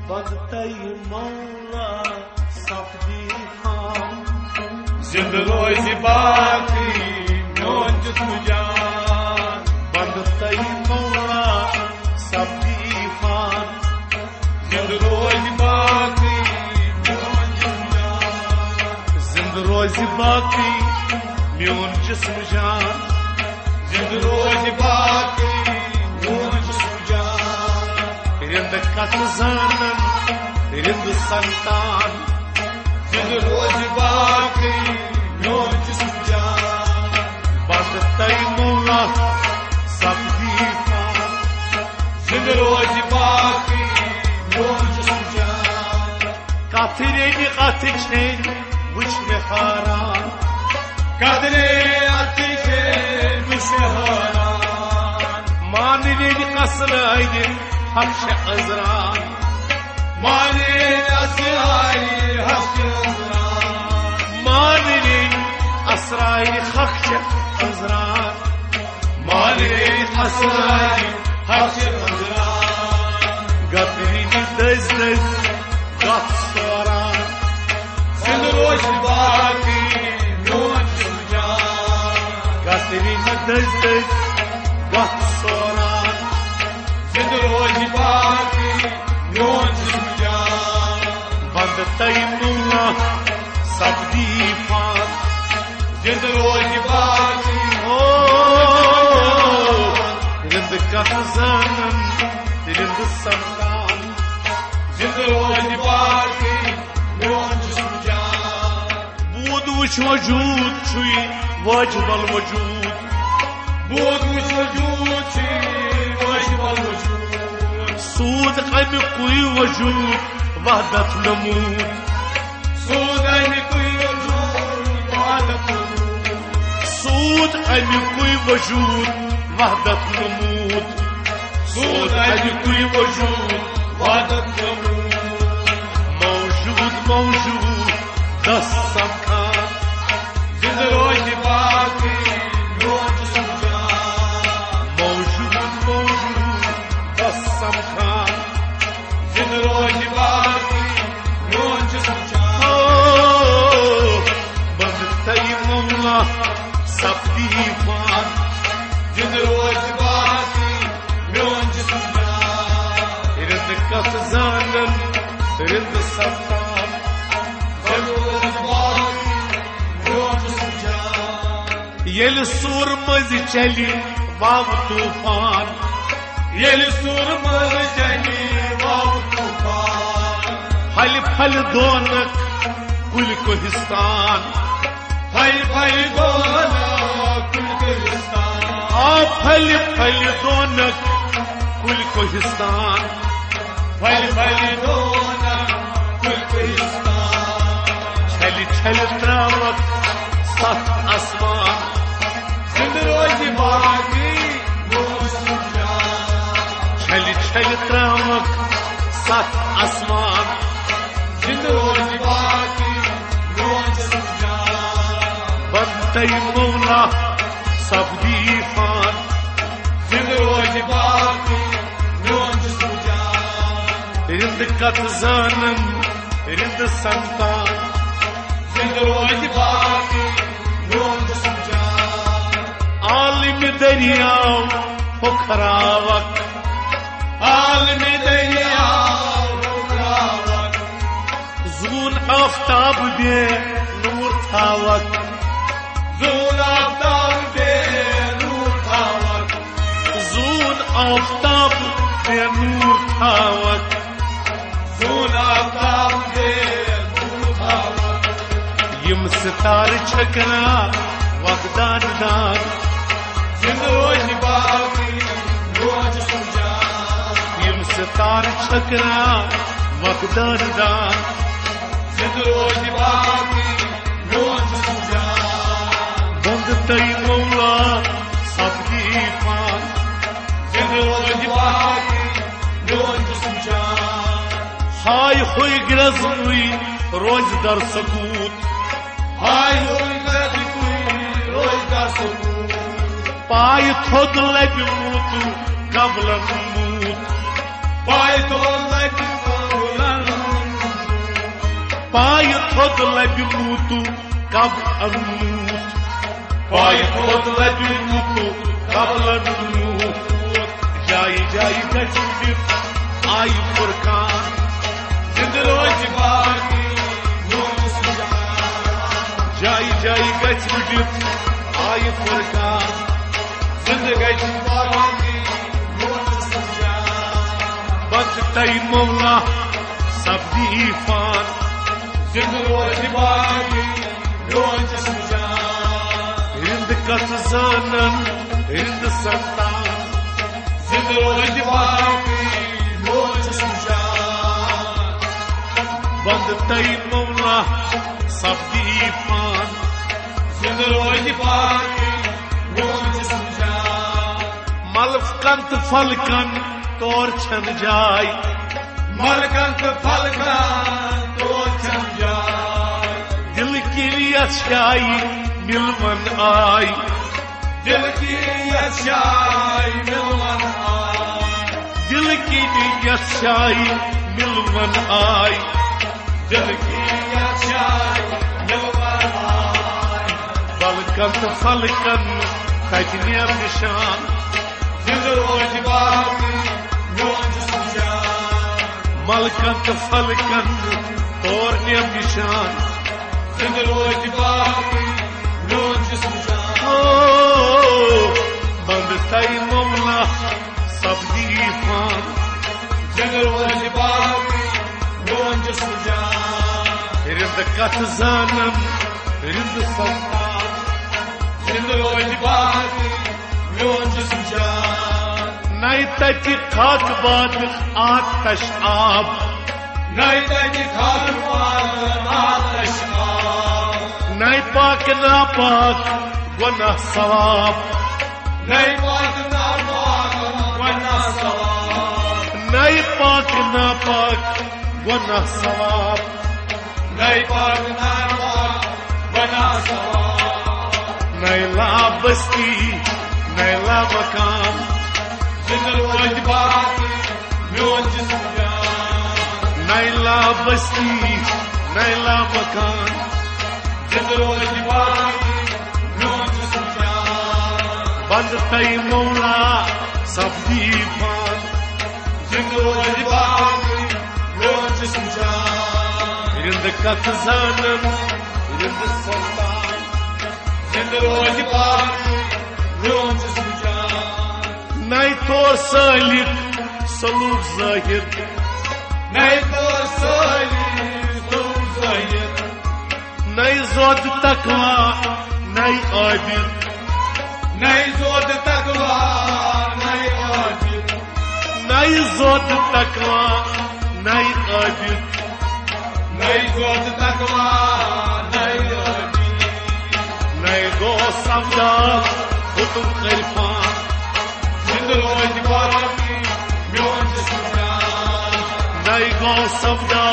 बदतई मौला सपदी फान जिंद रोज बाकी म्योन जिस्म जान बदतई मौला सपदी फान जिंद रोज बाकी म्योन जिस्म जान जिंद रोज बाकी म्योन जिस्म जान जिंद रोज बाकी म्योन जिस्म जान रिंद कत जानन रिंद संतान जिंद रोज बाकी म्योन जिस्म जान बदतई मौला सपदी फान जिंद रोज बाकी म्योन जिस्म जान काफिरे कत वुच मे हारान कदरे अतिशे मुशहरान माने कसर हर्ष अजरान माने असराई हर्ष अजरान माने असराई हर्ष अजरान माने असराई हर्ष अजरान गतरी दज दज गत सोरान जिंद रोज बाकी म्योन जिस्म जान गतरी दज दज गत सोरान जिंद रोज बाकी म्योन जिस्म जान बदतई मौला सपदी फान जिंद रोज बाकी ओ रिंद कत जानन रिंद संतान जिंद रोज बाकी म्योन जिस्म जान बूद वुच वजूद छुई वाजिबल वजूद بود وجود واجب الوجود सूद अमि कुई वजूद वहदत नमूद سود कोई वजूद वादत सूद अमि कुई वजूद वहदत नमूद سود कोई वजूद वादत मौजूद मौजूद दस समखान जिंद रोज बाकी म्योन जिस्म जान मौजूद मौजूद दस समखान जिंद रोज बाकी म्योन जिस्म जान बदतई मौला सपदी फान जिंद रोज बाकी म्योन जिस्म जान रिंद कत जानन रिंद संतान जिंद रोज बाकी म्योन जिस्म जान येल सूर मज चली वाव तूफान येल सूर मज चली वाव तूफान फल फल दोनक कुल कोहिस्तान फल फल दोना कुल गुलिस्तान आ फल फल दोनक कुल कोहिस्तान फल फल दोना कुल गुलिस्तान छल छल त्रावक सत आसमान जिंद रोज बाकी म्योन जिस्म जान छल छल त्रावक सत आसमान जिंद रोज बाकी म्योन जिस्म जान बदतई मौला सपदी फान जिंद रोज बाकी म्योन जिस्म जान रिंद कत जानन रिंद संतान जिंद रोज बाकी म्योन जिस्म जान आलिम दरियाव फुकरावक आलम दरिया उकरावक जून आफ्ताब दे नूर थावक जून आफ्ताब दे नूर थावक जून आफ्ताब दे नूर थावक जून आफ्ताब दे नूर थावक यम सितार छकना वगदान दान जिंद रोज बाकी म्योन जिस्म जान यम सितार छकना वगदान दान जिंद रोज बाकी म्योन जिस्म जान बदतई मौला सपदी फान जिंद रोज बाकी म्योन जिस्म जान हाय हुई ग्रजनुई रोज दर सकूत हाय होई गद कोई रोज का सबूत पाय थोद लबि मूत कबल मूत पाय तो लग पाय थोद लबि मूतु कब अनूत पाय थोद लबि मूतु कब अनूत जाई जाई गचित आई फुरकान जिंद रोज बाकी रोज सुजान जाई जाई गचित आई फुरकान जिंद गच बाकी रोज सुजान बंद तई मौला सब्दी फान जिंद रोज बाकी रोज सुजान हिंद कस जानन हिंद संतान जिंद रोज बाकी रोज सुजान बंद तई मौला सब्दी फान जिंद रोज बाकी रोज सुजान मलफ कंत फलकन तोर छन जाय मलकंत फलकन तोर छन जाय दिल की अच्छाई मिलवन आई दिल की अच्छाई मिलवन आई दिल की अच्छाई मिलवन आई दिल की अच्छाई मिलवन आई बलकन फलकन तजने निशान जिंद रोज बाकी रोज सुजान मलकन फलकन तोरने निशान जिंद रोज बाकी रोज सुजान बंद तई मौला सब्दी फान जिंद रोज बाकी रोज सुजान रिंद कथ जानन रिंद संतान जिंद रोज बाकी रोज सुजान नई तच खाक बाद आतश आब नई तज खालवान आतश आब नई पाक नापाक गुनाह सवाब नई पाक नापाक वना सवाब नई पाक नापाक गुनाह सवाब नई पाक नापाक वना सवाब नई ला बस्ती नई ला मकान जिंद रोज बाकी रोज सुजान नई ला बस्ती नई ला मकान जिंद रोज बाकी रोज सुजान बंद तई मौला सब्दी फान जिंद रोज बाकी रोज सुजान रिंद कथ जानन रिंद संतान जिंद रोज बाकी रोज सुजान नई तोर सालिक सलूक जाहिर नई तो सोली तुम सैयद नई जोद तकवा नई आबिद नई जोद तकवा नई आबिद नई जोद तकवा नई आबिद नई जोद तकवा नई आबिद नई गो सवदा हुतुम खैरफान जिंद रोज बाकी रोज सुजान नई गो सवदा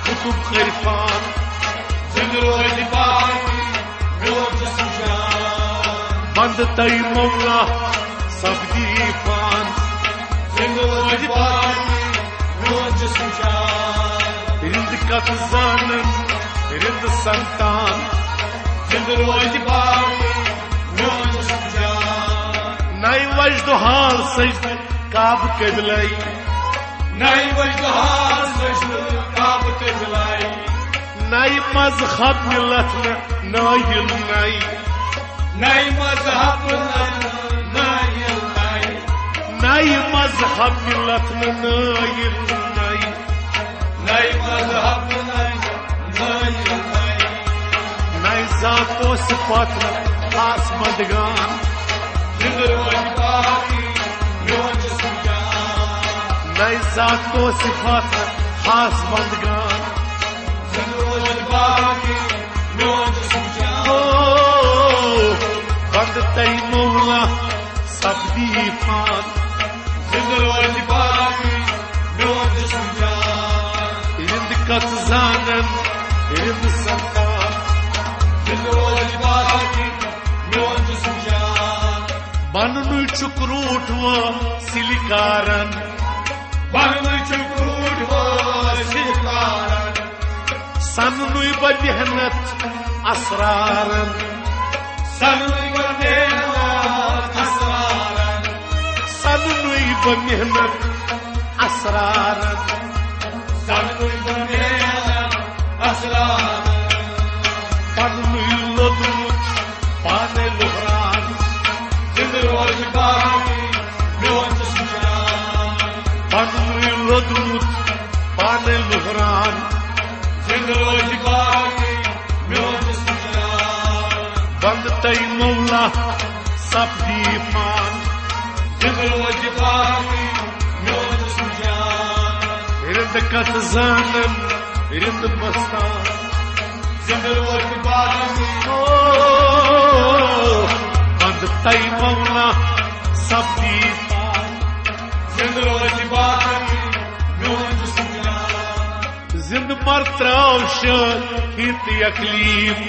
हुतुम खैरफान जिंद रोज बाकी रोज सुजान बंद तई मौला सब्दी फान जिंद रोज बाकी रोज सुजान रिंद कथ जानन रिंद संतान जिंद रोज बाकी रोज सुजान नई वजद हाल सजद काब कबलाई नई वजहार सजद काब कबलाई नई मजहब मिलत नाइल नई नई मजहब नई नई नई मजहब मिलत नाइल नई नई मजहब नई नई नई जातो सिफत खास मदगान जिंद रोज बाकी रोज सुजान नई जातो सिफत खास मदगान जिंद रोज बाकी रोज सुजान बंद तई मौला सब्दी फान जिंद रोज बाकी रोज सुजान रिंद कथ जानन रिंद संतान जिंद रोज बाकी रोज सुजान बननु चुकरूट व सिलिकारन बन चुकरूट वो शिकारन सन्नुई ब मेहनत असरारन सन्नुई ब मेहनत असरारन सन्नुई ब मेहनत असरारन सन्नुई ब मेहनत असरारन पन्नुई लोदमुत पाने लुहरान जिंद रोज बाकी म्योन जसुजान पन्नुई लोदमुत पाने लुहरान जिंद रोज बाकी म्योन जसुजान बंद तई मौला सब्दी पान जिंद रोज बाकी म्योन जसुजान रिंद कत जानन रिंद मस्तान जिंद रोज बाकी बंद तई मौला सब्दी पान जिंद रोज बाकी म्योन जसुजान जिंद मर त्राव हित यकलीम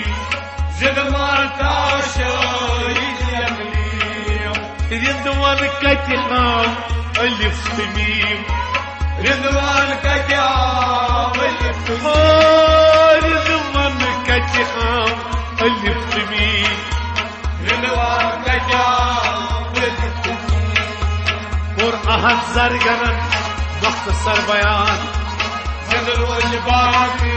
जिंद मारता शहीद अकलीम रिंदवन कति नाम अलिफ तमीम रिंदवान का क्या रिंदवन कति नाम अलिफ तमीम रिंदवान का क्या और अहद जरगरन मुख्तसर बयान जिंद रोज बाकी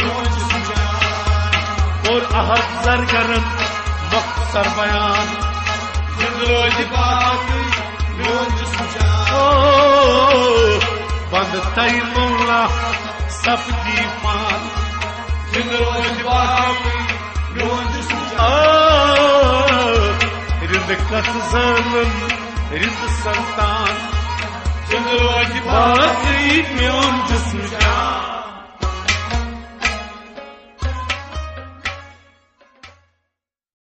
म्योन जसुजान और अहद जरगरन मुख्तसर बयान जिंद रोज बाकी म्योन जसुजान बंद तई मौला सब्दी पान जिंद रोज बाकी म्योन जसुजान रिंद कत जानन रिंद संतान जिंद रोज बाकी म्योन जिस्म